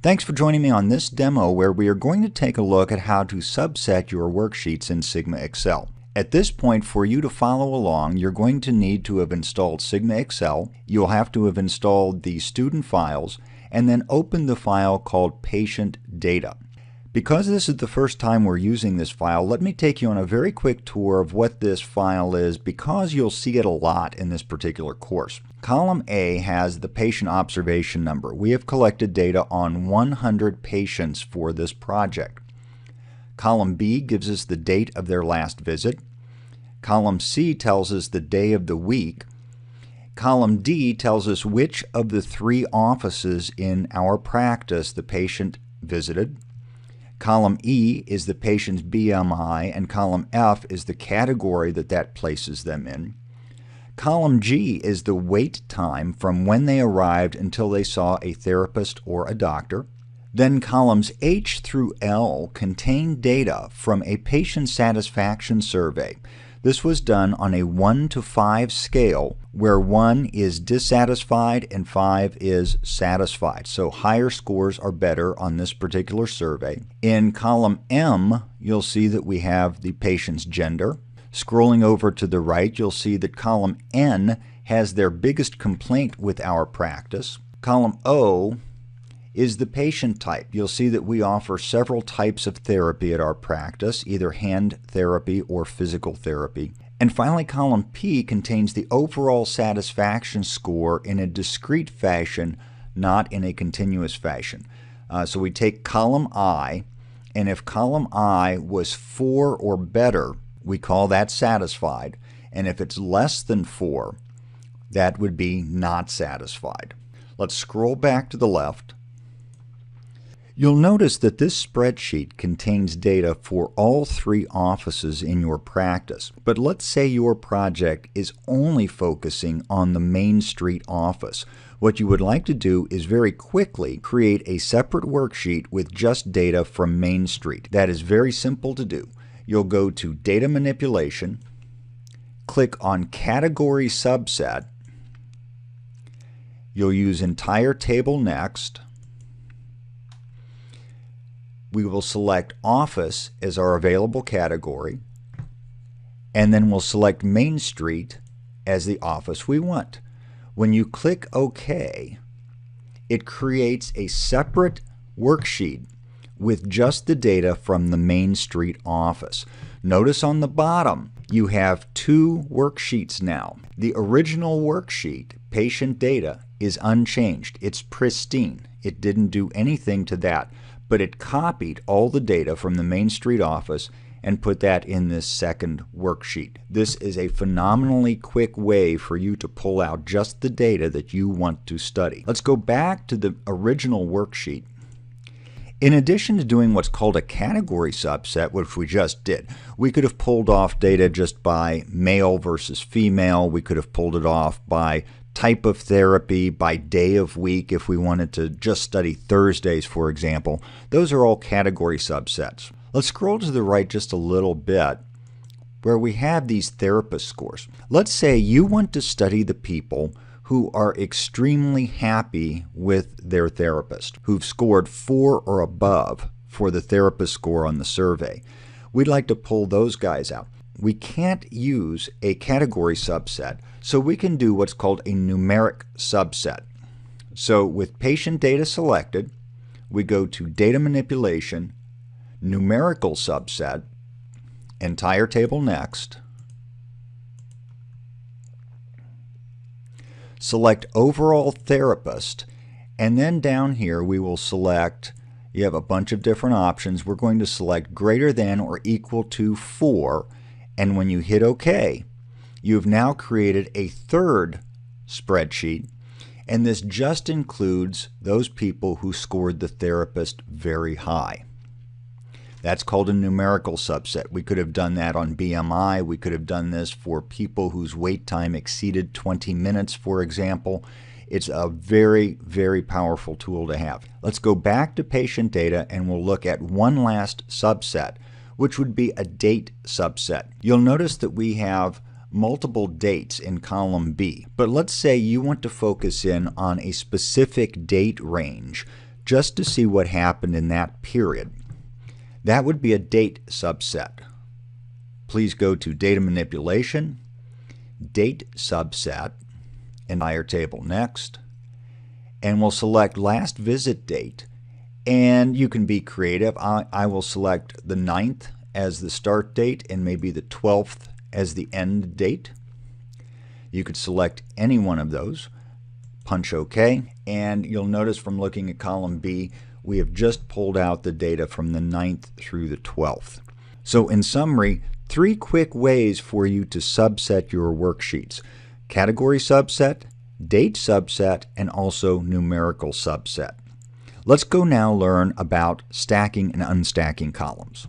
Thanks for joining me on this demo where we are going to take a look at how to subset your worksheets in Sigma Excel. At this point, for you to follow along, you're going to need to have installed Sigma Excel. You'll have to have installed the student files and then open the file called Patient Data. Because this is the first time we're using this file, let me take you on a very quick tour of what this file is because you'll see it a lot in this particular course. Column A has the patient observation number. We have collected data on 100 patients for this project. Column B gives us the date of their last visit. Column C tells us the day of the week. Column D tells us which of the 3 offices in our practice the patient visited. Column E is the patient's BMI, and column F is the category that places them in. Column G is the wait time from when they arrived until they saw a therapist or a doctor. Then columns H through L contain data from a patient satisfaction survey. This was done on a 1 to 5 scale, where 1 is dissatisfied and 5 is satisfied. So higher scores are better on this particular survey. In column M, you'll see that we have the patient's gender. Scrolling over to the right, you'll see that column N has their biggest complaint with our practice. Column O is the patient type. You'll see that we offer several types of therapy at our practice, either hand therapy or physical therapy. And finally, column P contains the overall satisfaction score in a discrete fashion, not in a continuous fashion. So we take column I, and if column I was 4 or better, we call that satisfied. And if it's less than 4, that would be not satisfied. Let's scroll back to the left. You'll notice that this spreadsheet contains data for all 3 offices in your practice. But let's say your project is only focusing on the Main Street office. What you would like to do is very quickly create a separate worksheet with just data from Main Street. That is very simple to do. You'll go to Data Manipulation, click on Category Subset. You'll use Entire Table next. We will select Office as our available category, and then we'll select Main Street as the office we want. When you click OK, it creates a separate worksheet with just the data from the Main Street office. Notice on the bottom, you have 2 worksheets now. The original worksheet, Patient Data, is unchanged. It's pristine. It didn't do anything to that, but it copied all the data from the Main Street office and put that in this second worksheet. This is a phenomenally quick way for you to pull out just the data that you want to study. Let's go back to the original worksheet. In addition to doing what's called a category subset, which we just did, we could have pulled off data just by male versus female. We could have pulled it off by type of therapy, by day of week if we wanted to just study Thursdays, for example. Those are all category subsets. Let's scroll to the right just a little bit where we have these therapist scores. Let's say you want to study the people who are extremely happy with their therapist, who've scored 4 or above for the therapist score on the survey. We'd like to pull those guys out. We can't use a category subset, so we can do what's called a numeric subset. So with patient data selected, we go to Data Manipulation, Numerical Subset, Entire Table next, select Overall Therapist, and then down here we will select, you have a bunch of different options. We're going to select greater than or equal to 4, and when you hit OK, you've now created a third spreadsheet, and this just includes those people who scored the therapist very high. That's called a numerical subset. We could have done that on BMI. We could have done this for people whose wait time exceeded 20 minutes, for example. It's a very, very powerful tool to have. Let's go back to patient data and we'll look at one last subset, which would be a date subset. You'll notice that we have multiple dates in column B, but let's say you want to focus in on a specific date range just to see what happened in that period. That would be a date subset. Please go to Data Manipulation, Date Subset, entire table next, and we'll select last visit date. And you can be creative. I will select the 9th as the start date and maybe the 12th as the end date. You could select any one of those. Punch OK, and you'll notice from looking at column B, we have just pulled out the data from the 9th through the 12th. So in summary, 3 quick ways for you to subset your worksheets: category subset, date subset, and also numerical subset. Let's go now learn about stacking and unstacking columns.